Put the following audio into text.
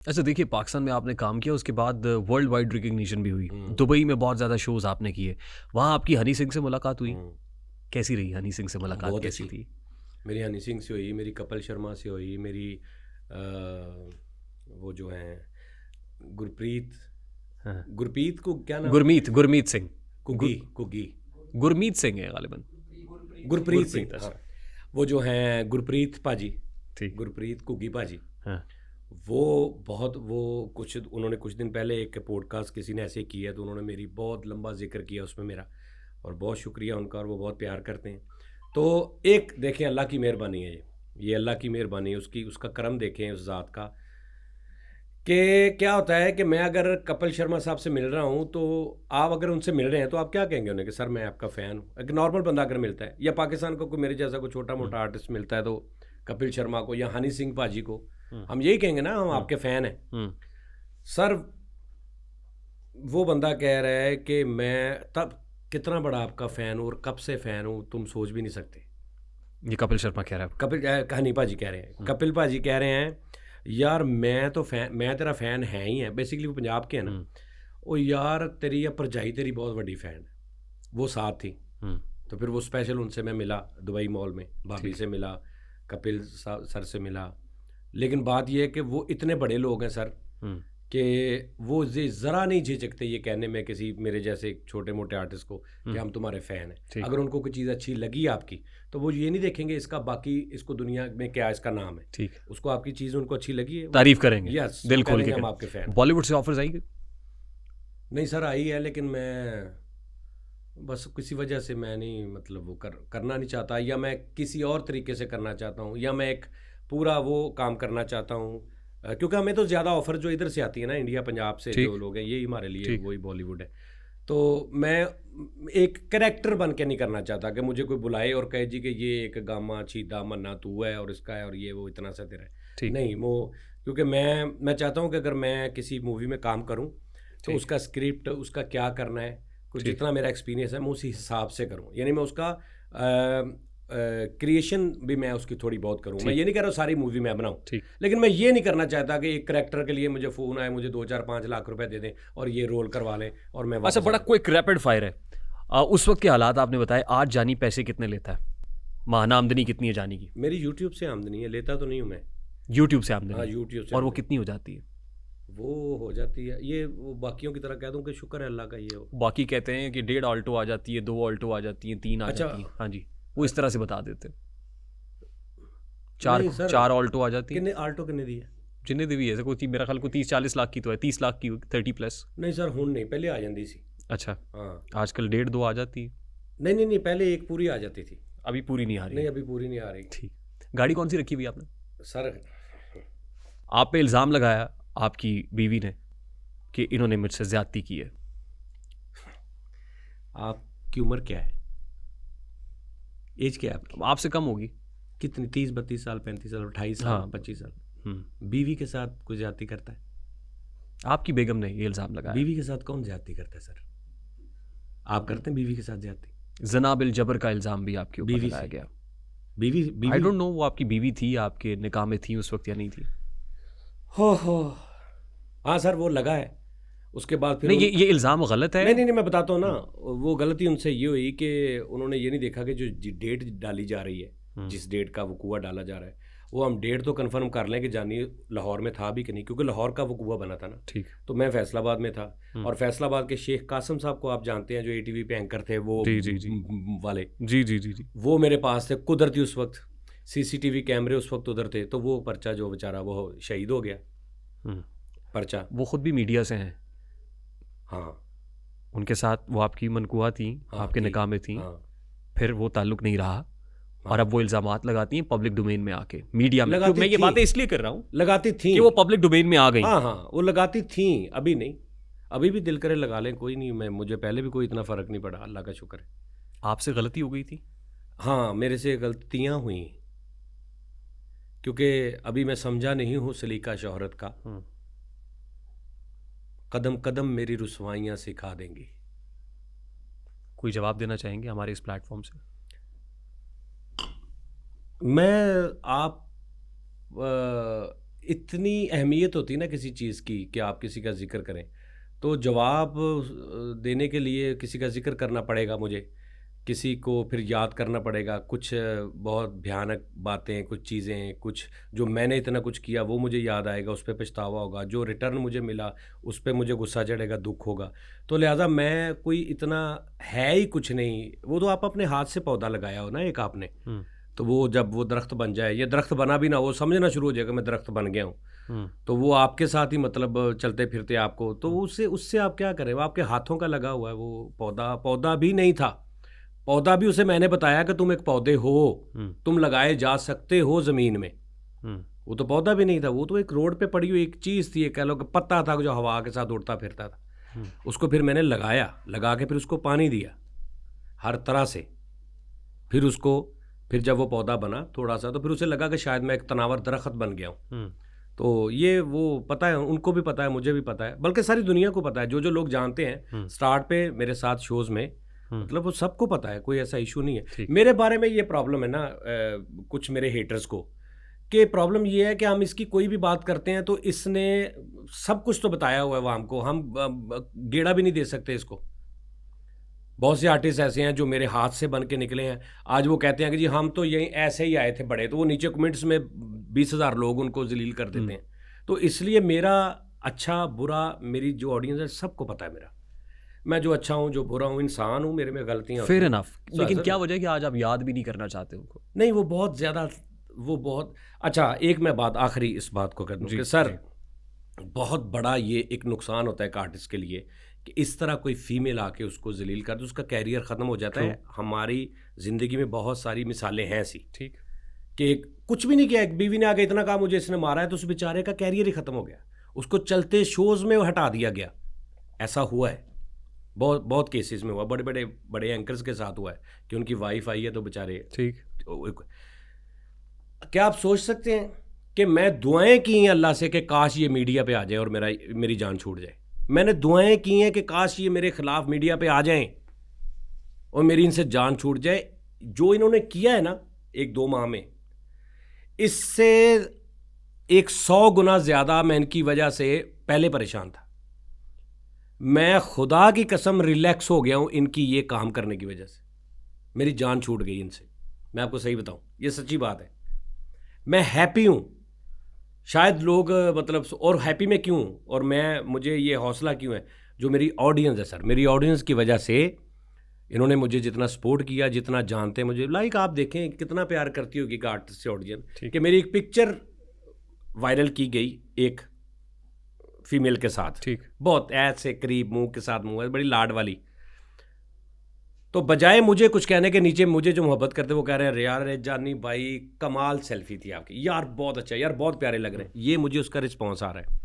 अच्छा देखिए, पाकिस्तान में आपने काम किया, उसके बाद वर्ल्ड वाइड रिकग्निशन भी हुई। हम्म, दुबई में बहुत ज़्यादा शोज़ आपने किए। वहाँ आपकी हनी सिंह से मुलाकात हुई। हम्म, कैसी रही हनी सिंह से मुलाकात, बहुत कैसी अच्छी। थी? मेरी हनी सिंह से हुई, मेरी कपिल शर्मा से हुई, मेरी वो जो हैं गुरप्रीत, हाँ। गुरप्रीत को क्या नाम है? गुरमीत गुरमीत सिंह। कुगी, कुगी, गुरमीत सिंह है गालिबन। गुरप्रीत सिंह, गुरप्रीत, हाँ। अच्छा। वो जो हैं गुरप्रीत पाजी, ठीक। गुरप्रीत कुगी पाजी, हाँ। वो बहुत, वो कुछ उन्होंने कुछ दिन पहले एक पॉडकास्ट किसी ने ऐसे किया, तो उन्होंने मेरी बहुत लंबा जिक्र किया उसमें मेरा, और बहुत शुक्रिया उनका, और वो बहुत प्यार करते हैं। तो एक देखें, अल्लाह की मेहरबानी है, ये अल्लाह की मेहरबानी है, उसकी, उसका करम देखें उस ज़ात का, कि क्या होता है कि मैं अगर कपिल शर्मा साहब से मिल रहा हूँ, तो आप अगर उनसे मिल रहे हैं तो आप क्या कहेंगे उन्हें कि सर मैं आपका फ़ैन हूँ? एक नॉर्मल बंदा अगर मिलता है, या पाकिस्तान को कोई मेरे जैसा कोई छोटा हम्म, मोटा आर्टिस्ट मिलता है, तो कपिल शर्मा को या हनी सिंह पाजी को हम्म, हम यही कहेंगे ना, हम हम्म, आपके फ़ैन हैं। हम्म। सर वो बंदा कह रहा है कि मैं तब कितना बड़ा आपका फ़ैन हूँ और कब से फ़ैन हूँ, तुम सोच भी नहीं सकते। ये कपिल शर्मा कह रहा है। कपिल हनी पाजी कह रहे हैं, हम्म, कपिल पाजी कह रहे हैं, यार मैं तो फ़ैन, मैं तेरा फ़ैन है ही है, बेसिकली वो पंजाब के हैं ना। हम्म, ओ यार तेरी या भरजाई तेरी बहुत बड़ी फ़ैन है, वो साथ थी। हम्म। तो फिर वो स्पेशल उनसे मैं मिला दुबई मॉल में, भाभी ठीक है। से मिला, कपिल सर से मिला। लेकिन बात ये है कि वो इतने बड़े लोग हैं सर, हम्म, कि वो ज़रा नहीं झिझकते ये कहने में किसी मेरे जैसे छोटे मोटे आर्टिस्ट को कि हम्म। हम तुम्हारे फ़ैन हैं। ठीक। अगर उनको कोई चीज़ अच्छी लगी आपकी, तो वो ये नहीं देखेंगे इसका बाकी, इसको दुनिया में क्या इसका नाम है, ठीक है। उसको आपकी चीज़ उनको अच्छी लगी है, वो, तारीफ करेंगे। यस, वो दिल कह खोल के देंगे हम करें। आपके फ़ैन हैं। बॉलीवुड से ऑफर्स आई? नहीं सर आई है, लेकिन मैं बस किसी वजह से मैं नहीं, मतलब वो करना नहीं चाहता, या मैं किसी और तरीके से करना चाहता हूँ, या मैं एक पूरा वो काम करना चाहता हूँ। क्योंकि हमें तो ज़्यादा ऑफ़र जो इधर से आती है ना, इंडिया पंजाब से जो ठीक। लोग हैं, यही हमारे लिए ठीक। वही बॉलीवुड है। तो मैं एक कैरेक्टर बन के नहीं करना चाहता कि मुझे कोई बुलाए और कहे जी कि ये एक गामा चीदा मन्ना तू है और इसका है और ये वो इतना सा तेरा है। ठीक। नहीं वो, क्योंकि मैं चाहता हूँ कि अगर मैं किसी मूवी में काम करूँ, तो ठीक। उसका स्क्रिप्ट, उसका क्या करना है, कुछ ठीक। जितना मेरा एक्सपीरियंस है मैं उसी हिसाब से करूँ, यानी मैं उसका क्रिएशन भी मैं उसकी थोड़ी बहुत करूँ। मैं ठीक। ये नहीं कह रहा हूँ सारी मूवी मैं बनाऊँ, ठीक। लेकिन मैं ये नहीं करना चाहता कि एक करेक्टर के लिए मुझे फ़ोन आए, मुझे 2 4 5 लाख रुपए दे दें और ये रोल करवा लें और मैं अच्छा, वापस आ बड़ा जाऊँ। क्विक रैपिड फायर है। उस वक्त के हालात आपने बताए, आज जानी पैसे कितने लेता है? माहाना आमदनी कितनी है जानी की? मेरी यूट्यूब से आमदनी है, लेता तो नहीं हूँ मैं। यूट्यूब से हाँ, आमदनी है। यूट्यूब से और वो आमदनी। कितनी हो जाती है? वो हो जाती है, ये वो बाकियों की तरह कह दूँ कि शुक्र है अल्लाह का, ये हो। बाकी कहते हैं कि 1.5 ऑल्टो आ जाती है, 2 ऑल्टो आ जाती हैं, 3 आ अच्छा। जाती हैं। हाँ जी। वो इस तरह से बता देते हैं। चार नहीं सर, चार ऑल्टो आ जाती हैं। कितने आल्टो कितने दी है? जिन्हें भी है, ऐसे कोई मेरा ख्याल को 30-40 लाख की तो है, 30 लाख की 30+। नहीं सर, हुन नहीं, पहले आ जाती सी। अच्छा। हाँ। आजकल 1.5-2 आ जाती है। नहीं नहीं नहीं, पहले एक पूरी आ जाती थी। अभी पूरी नहीं आ रही नहीं, है। अभी पूरी नहीं आ रही। ठीक। गाड़ी कौन सी रखी हुई है आपने? सर आप पे इल्ज़ाम लगाया आपकी बीवी ने कि इन्होंने मुझसे ज्यादती की है। आपकी उम्र क्या है? एज क्या है आपकी? आपसे कम होगी। कितनी, 30 32 साल, 35 साल, 28 साल, हाँ। 25 साल? हम्म। बीवी के साथ कोई ज्यादती करता है? आपकी बेगम ने ये इल्ज़ाम लगाया। बीवी के साथ कौन ज्यादती करता है सर? आप करते हैं बीवी के साथ ज्यादती? जना बिल जबर का इल्ज़ाम भी आपके ऊपर बीवी लगाया से? गया। बीवी आई बीवी डोंट नो वो आपकी बीवी थी, आपके निकाह में थी उस वक्त या नहीं थी। हो, हाँ सर वो लगा है। उसके बाद फिर नहीं, ये इल्ज़ाम गलत है। नहीं नहीं नहीं, मैं बताता हूँ ना। वो गलती उनसे ये हुई कि उन्होंने ये नहीं देखा कि जो डेट डाली जा रही है, जिस डेट का वकूआ डाला जा रहा है, वो हम डेट तो कंफर्म कर लें कि जानी लाहौर में था भी कि नहीं, क्योंकि लाहौर का वकूआ बना था ना। ठीक। तो मैं फैसलाबाद में था, और फैसलाबाद के शेख कासिम साहब को आप जानते हैं, जो ATV पे एंकर थे, वो जी जी जी वाले, जी जी जी जी। वो मेरे पास थे कुदरती उस वक्त। CCTV कैमरे उस वक्त उधर थे, तो वो पर्चा जो बेचारा वो शहीद हो गया, हम्म। पर्चा। वो खुद भी मीडिया से हैं। हाँ उनके साथ वो आपकी मनकुआ थी, हाँ आपके थी। निकाह में थी। हाँ फिर वो ताल्लुक नहीं रहा, और हाँ, अब वो इल्ज़ामात लगाती हैं पब्लिक डोमेन में आके, मीडिया में। क्यों लगाती मैं ये थी, बातें इसलिए कर रहा हूँ लगाती थी। कि वो पब्लिक डोमेन में आ गई। हाँ हाँ, वो लगाती थी, अभी नहीं। अभी भी दिल करे लगा लें, कोई नहीं, मैं, मुझे पहले भी कोई इतना फ़र्क नहीं पड़ा, अल्लाह का शुक्र है। आपसे गलती हो गई थी। हाँ, मेरे से गलतियाँ हुई, क्योंकि अभी मैं समझा नहीं हूँ सलीका शोहरत का। कदम कदम मेरी रुसवाइयाँ सिखा देंगी। कोई जवाब देना चाहेंगे हमारे इस प्लेटफॉर्म से? मैं, आप इतनी अहमियत होती है ना किसी चीज़ की कि आप किसी का जिक्र करें, तो जवाब देने के लिए किसी का जिक्र करना पड़ेगा मुझे, किसी को फिर याद करना पड़ेगा, कुछ बहुत भयानक बातें, कुछ चीज़ें, कुछ जो मैंने इतना कुछ किया वो मुझे याद आएगा, उस पे पछतावा होगा, जो रिटर्न मुझे मिला उस पे मुझे गुस्सा चढ़ेगा, दुख होगा। तो लिहाजा मैं कोई इतना है ही कुछ नहीं। वो तो आप अपने हाथ से पौधा लगाया हो ना एक आपने, तो वो जब वो दरख्त बन जाए, ये दरख्त बना भी ना, वो समझना शुरू हो जाएगा मैं दरख्त बन गया हूँ, तो वो आपके साथ ही मतलब चलते फिरते आपको, तो उससे उससे आप क्या करें, वो आपके हाथों का लगा हुआ है। वो पौधा पौधा भी नहीं था, पौधा भी उसे मैंने बताया कि तुम एक पौधे हो, तुम लगाए जा सकते हो ज़मीन में। वो तो पौधा भी नहीं था, वो तो एक रोड पे पड़ी हुई एक चीज़ थी, एक कह लो कि पत्ता था जो हवा के साथ उड़ता फिरता था। उसको फिर मैंने लगाया, लगा के फिर उसको पानी दिया हर तरह से। फिर जब वो पौधा बना थोड़ा सा, तो फिर उसे लगा कि शायद मैं एक तनावर दरख्त बन गया हूँ। तो ये वो पता है, उनको भी पता है, मुझे भी पता है, बल्कि सारी दुनिया को पता है। जो जो लोग जानते हैं स्टार्ट पे मेरे साथ शोज़ में, मतलब वो सबको पता है, कोई ऐसा इशू नहीं है। मेरे बारे में ये प्रॉब्लम है ना, कुछ मेरे हेटर्स को, कि प्रॉब्लम ये है कि हम इसकी कोई भी बात करते हैं तो इसने सब कुछ तो बताया हुआ है वो हमको, हम गेड़ा भी नहीं दे सकते इसको। बहुत से आर्टिस्ट ऐसे हैं जो मेरे हाथ से बन के निकले हैं, आज वो कहते हैं कि जी हम तो यहीं ऐसे ही आए थे बड़े, तो वो नीचे कमेंट्स में 20,000 लोग उनको जलील कर देते हैं। तो इसलिए मेरा अच्छा बुरा, मेरी जो ऑडियंस है सबको पता है मेरा, मैं जो अच्छा हूँ जो बुरा हूँ, इंसान हूँ, मेरे में गलतियाँ होती हैं। फेयर इनफ, लेकिन क्या वजह है कि आज आप याद भी नहीं करना चाहते उनको? नहीं, वो बहुत ज़्यादा, वो बहुत अच्छा। एक मैं बात आखिरी इस बात को कर दूँ कि सर बहुत बड़ा ये एक नुकसान होता है एक आर्टिस्ट के लिए कि इस तरह कोई फीमेल आके उसको जलील कर दे, उसका कैरियर ख़त्म हो जाता है। हमारी ज़िंदगी में बहुत सारी मिसालें हैं ऐसी, ठीक, कि कुछ भी नहीं किया, एक बीवी ने आके इतना कहा मुझे इसने मारा है, तो उस बेचारे का कैरियर ही ख़त्म हो गया, उसको चलते शोज़ में हटा दिया गया। ऐसा हुआ है, बहुत बहुत केसेस में हुआ, बड़े बड़े एंकर्स के साथ हुआ है कि उनकी वाइफ आई है तो बेचारे, ठीक। क्या आप सोच सकते हैं कि मैं दुआएं की हैं अल्लाह से कि काश ये मीडिया पे आ जाए और मेरी जान छूट जाए। मैंने दुआएं की हैं कि काश ये मेरे खिलाफ मीडिया पे आ जाएं और मेरी इनसे जान छूट जाए। जो इन्होंने किया है ना 1-2 माह में, इससे 100 गुना ज़्यादा मैं इनकी वजह से पहले परेशान था। मैं खुदा की कसम रिलैक्स हो गया हूँ इनकी ये काम करने की वजह से, मेरी जान छूट गई इनसे। मैं आपको सही बताऊँ, ये सच्ची बात है। मैं हैप्पी हूँ, शायद लोग मतलब, और हैप्पी में क्यों, और मुझे ये हौसला क्यों है, जो मेरी ऑडियंस है सर, मेरी ऑडियंस की वजह से इन्होंने मुझे जितना सपोर्ट किया, जितना जानते हैं मुझे, लाइक आप देखें कितना प्यार करती होगी एक आर्टिस्ट से ऑडियंस, कि मेरी एक पिक्चर वायरल की गई एक फीमेल के साथ, ठीक, बहुत ऐसे करीब मुंह के साथ मुंह है, बड़ी लाड वाली, तो बजाय मुझे कुछ कहने के, नीचे मुझे जो मोहब्बत करते वो कह रहे हैं यार जानी भाई कमाल सेल्फी थी आपकी, यार बहुत अच्छा, यार बहुत प्यारे लग रहे हैं, ये मुझे उसका रिस्पॉन्स आ रहा है।